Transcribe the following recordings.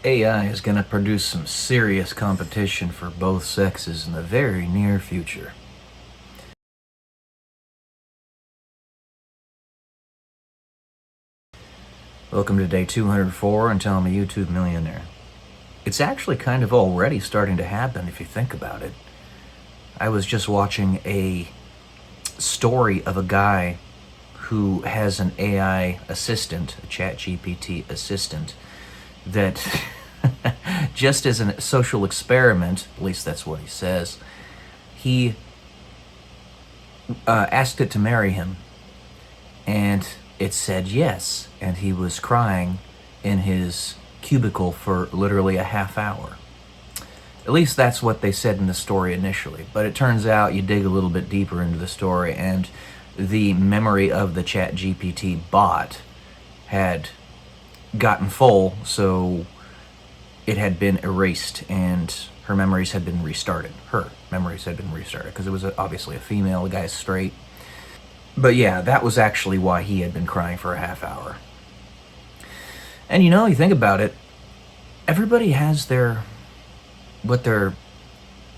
AI is going to produce some serious competition for both sexes in the very near future. Welcome to day 204 and tell me YouTube millionaire. It's actually kind of already starting to happen if you think about it. I was just watching a story of a guy who has an AI assistant, a ChatGPT assistant, that just as a social experiment, at least that's what he says, he asked it to marry him, and it said yes, and he was crying in his cubicle for literally a half hour. At least that's what they said in the story initially, but it turns out you dig a little bit deeper into the story, and the memory of the ChatGPT bot had gotten full, so it had been erased, and her memories had been restarted. Her memories had been restarted, because it was obviously a female, the guy's straight. But yeah, that was actually why he had been crying for a half hour. And you think about it, everybody has what they're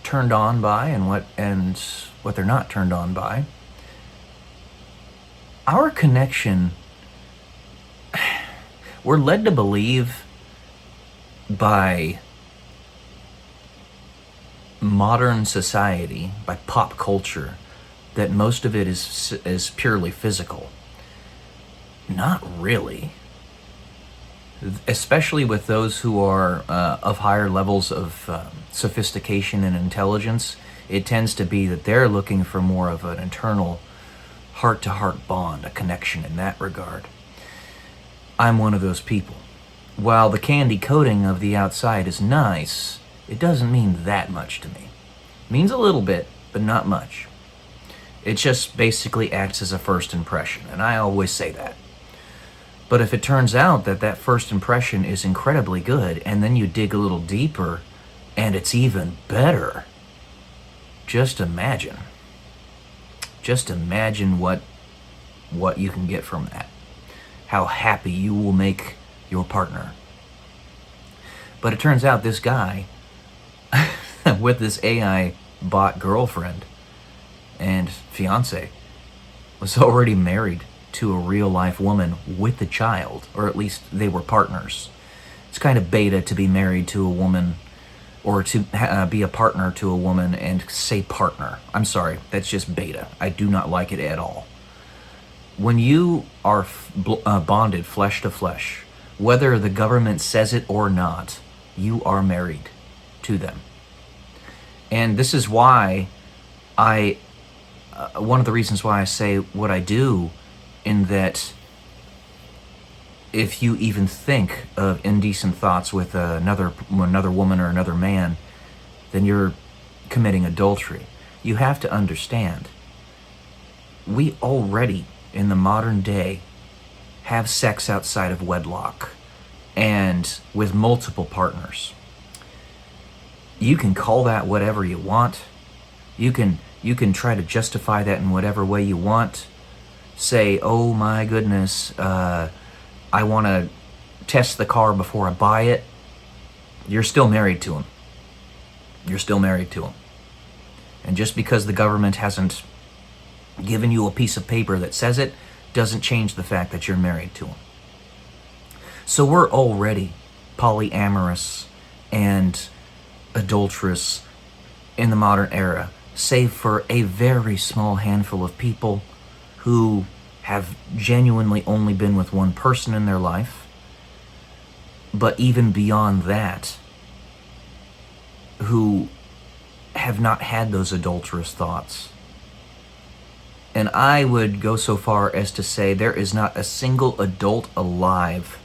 turned on by and what they're not turned on by. Our connection, we're led to believe by modern society, by pop culture, that most of it is purely physical. Not really. Especially with those who are of higher levels of sophistication and intelligence, it tends to be that they're looking for more of an internal heart-to-heart bond, a connection in that regard. I'm one of those people. While the candy coating of the outside is nice, it doesn't mean that much to me. It means a little bit, but not much. It just basically acts as a first impression, and I always say that. But if it turns out that that first impression is incredibly good, and then you dig a little deeper, and it's even better, just imagine. Just imagine what you can get from that. How happy you will make your partner. But it turns out this guy, with this AI bot girlfriend and fiance, was already married to a real life woman with a child, or at least they were partners. It's kind of beta to be married to a woman, or to be a partner to a woman and say partner. I'm sorry, that's just beta. I do not like it at all. When you are bonded flesh to flesh, whether the government says it or not, you are married to them. And this is why one of the reasons why I say what I do, in that if you even think of indecent thoughts with another woman or another man, then you're committing adultery. You have to understand, we already, in the modern day, have sex outside of wedlock and with multiple partners. You can call that whatever you want. You can try to justify that in whatever way you want. Say, oh my goodness, I want to test the car before I buy it. You're still married to him. You're still married to him. And just because the government hasn't given you a piece of paper that says it, doesn't change the fact that you're married to him. So we're already polyamorous and adulterous in the modern era, save for a very small handful of people who have genuinely only been with one person in their life. But even beyond that, who have not had those adulterous thoughts. And I would go so far as to say there is not a single adult alive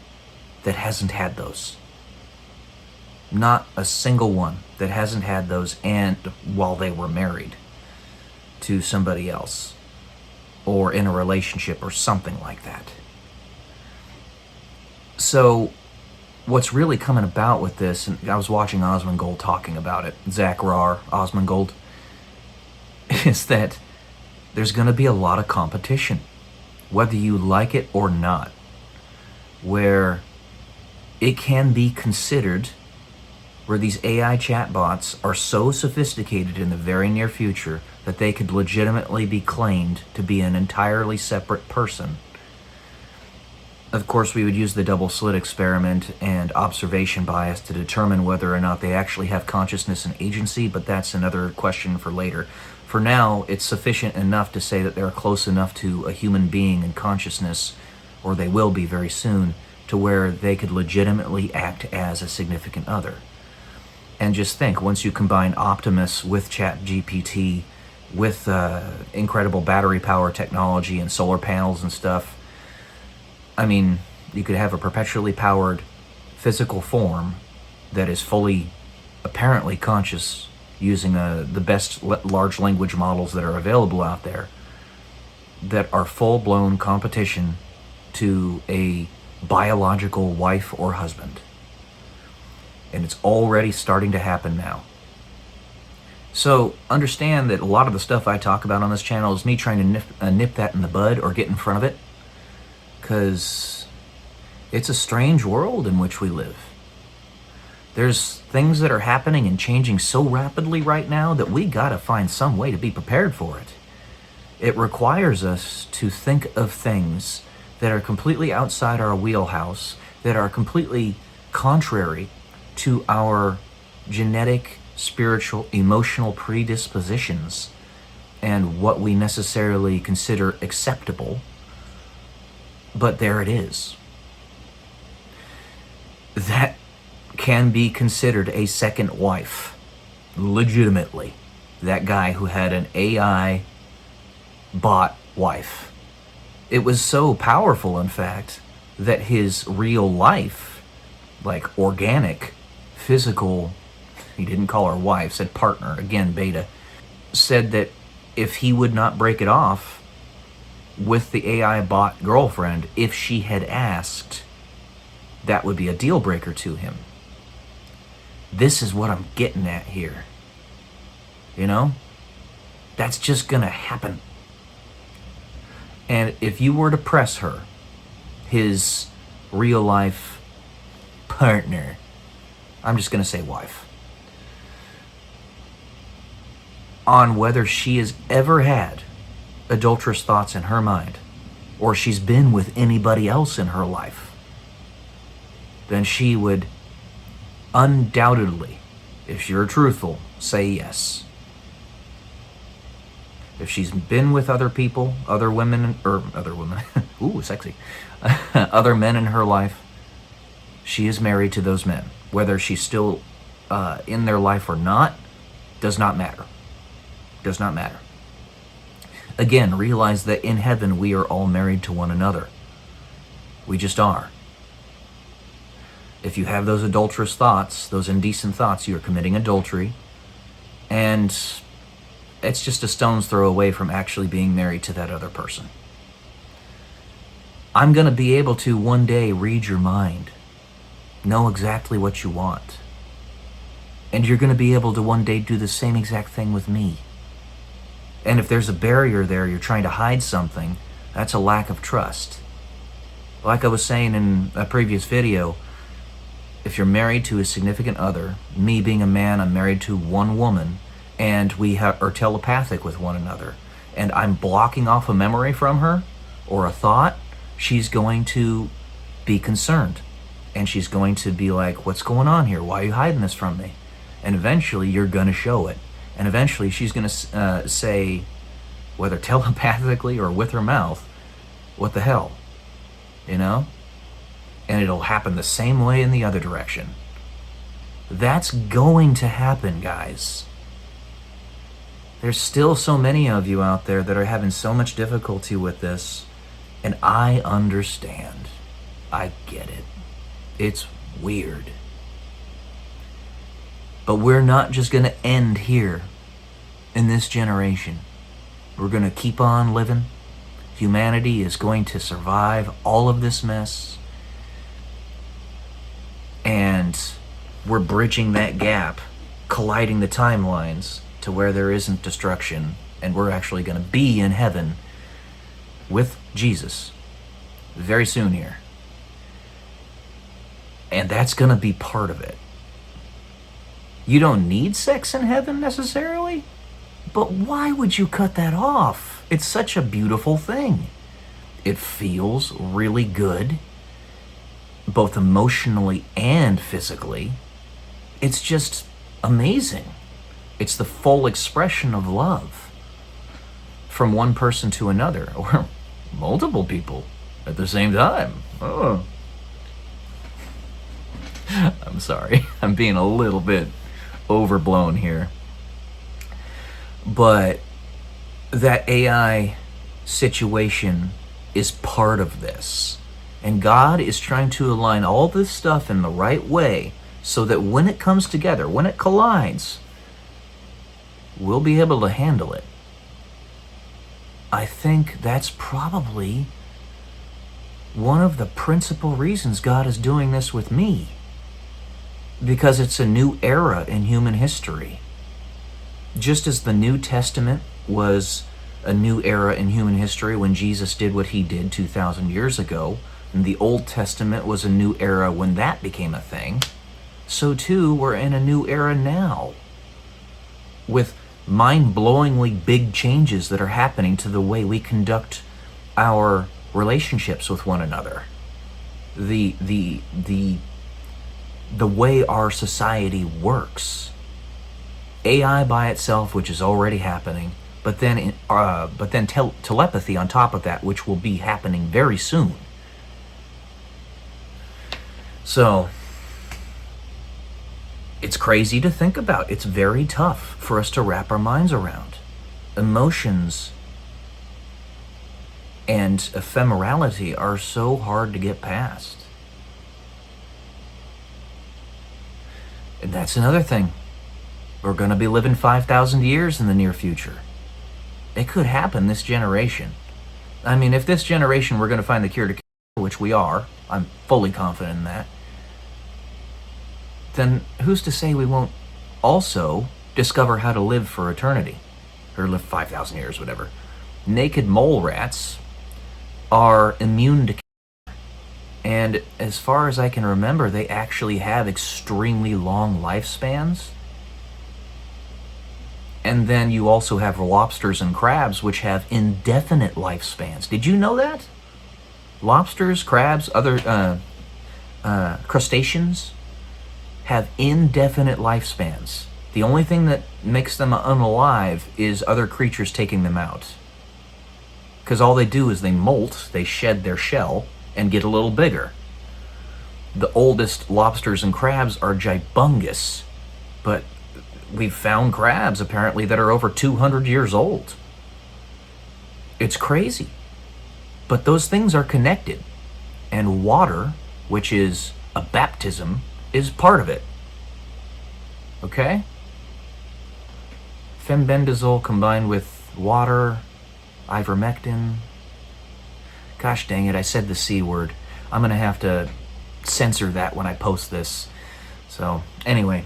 that hasn't had those. Not a single one that hasn't had those, and while they were married to somebody else, or in a relationship or something like that. So what's really coming about with this, and I was watching Osmongold talking about it, Zach Rahr, Osmongold, is that there's going to be a lot of competition, whether you like it or not, where it can be considered where these AI chatbots are so sophisticated in the very near future that they could legitimately be claimed to be an entirely separate person. Of course, we would use the double slit experiment and observation bias to determine whether or not they actually have consciousness and agency, but that's another question for later. For now, it's sufficient enough to say that they're close enough to a human being in consciousness, or they will be very soon, to where they could legitimately act as a significant other. And just think, once you combine Optimus with ChatGPT, with incredible battery power technology and solar panels and stuff, I mean, you could have a perpetually powered physical form that is fully, apparently conscious, using the best large language models that are available out there, that are full-blown competition to a biological wife or husband. And it's already starting to happen now. So understand that a lot of the stuff I talk about on this channel is me trying to nip that in the bud or get in front of it, because it's a strange world in which we live. There's things that are happening and changing so rapidly right now that we gotta find some way to be prepared for it. It requires us to think of things that are completely outside our wheelhouse, that are completely contrary to our genetic, spiritual, emotional predispositions and what we necessarily consider acceptable. But there it is. That can be considered a second wife. Legitimately. That guy who had an AI bot wife. It was so powerful, in fact, that his real life, like organic, physical, he didn't call her wife, said partner, again, beta, said that if he would not break it off with the AI bot girlfriend, if she had asked, that would be a deal breaker to him. This is what I'm getting at here. You know? That's just gonna happen. And if you were to press her, his real life partner, I'm just gonna say wife, on whether she has ever had adulterous thoughts in her mind, or she's been with anybody else in her life, then she would undoubtedly, if you're truthful, say yes. If she's been with other people, other women, ooh, sexy, other men in her life, she is married to those men. Whether she's still in their life or not, does not matter. Does not matter. Again, realize that in heaven we are all married to one another. We just are. If you have those adulterous thoughts, those indecent thoughts, you're committing adultery, and it's just a stone's throw away from actually being married to that other person. I'm going to be able to one day read your mind, know exactly what you want, and you're going to be able to one day do the same exact thing with me. And if there's a barrier there, you're trying to hide something, that's a lack of trust. Like I was saying in a previous video, if you're married to a significant other, me being a man, I'm married to one woman, and we are telepathic with one another, and I'm blocking off a memory from her, or a thought, she's going to be concerned. And she's going to be like, what's going on here? Why are you hiding this from me? And eventually you're going to show it. And eventually she's going to say, whether telepathically or with her mouth, what the hell? You know? And it'll happen the same way in the other direction. That's going to happen, guys. There's still so many of you out there that are having so much difficulty with this, and I understand. I get it. It's weird. But we're not just going to end here in this generation. We're going to keep on living. Humanity is going to survive all of this mess. And we're bridging that gap, colliding the timelines to where there isn't destruction. And we're actually going to be in heaven with Jesus very soon here. And that's going to be part of it. You don't need sex in heaven necessarily, but why would you cut that off? It's such a beautiful thing. It feels really good, both emotionally and physically. It's just amazing. It's the full expression of love from one person to another, or multiple people at the same time. Oh. I'm sorry. I'm being a little bit overblown here. But that AI situation is part of this. And God is trying to align all this stuff in the right way so that when it comes together, when it collides, we'll be able to handle it. I think that's probably one of the principal reasons God is doing this with me. Because it's a new era in human history. Just as the New Testament was a new era in human history when Jesus did what he did 2,000 years ago, and the Old Testament was a new era when that became a thing, so too we're in a new era now, with mind-blowingly big changes that are happening to the way we conduct our relationships with one another. The way our society works. AI by itself, which is already happening, but then telepathy on top of that, which will be happening very soon. So, it's crazy to think about. It's very tough for us to wrap our minds around. Emotions and ephemerality are so hard to get past. And that's another thing. We're going to be living 5,000 years in the near future. It could happen this generation. I mean, if this generation we're going to find the cure to cancer, which we are, I'm fully confident in that, then who's to say we won't also discover how to live for eternity? Or live 5,000 years, whatever. Naked mole rats are immune to cancer. And as far as I can remember, they actually have extremely long lifespans. And then you also have lobsters and crabs, which have indefinite lifespans. Did you know that? Lobsters, crabs, other crustaceans have indefinite lifespans. The only thing that makes them unalive is other creatures taking them out. Because all they do is they molt, they shed their shell, and get a little bigger. The oldest lobsters and crabs are gibungous, but we've found crabs apparently that are over 200 years old. It's crazy. But those things are connected. And water, which is a baptism, is part of it. Okay? Fembendazole combined with water, ivermectin. Gosh dang it, I said the C word. I'm going to have to censor that when I post this. So, anyway.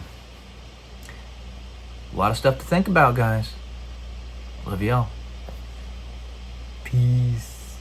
A lot of stuff to think about, guys. Love y'all. Peace.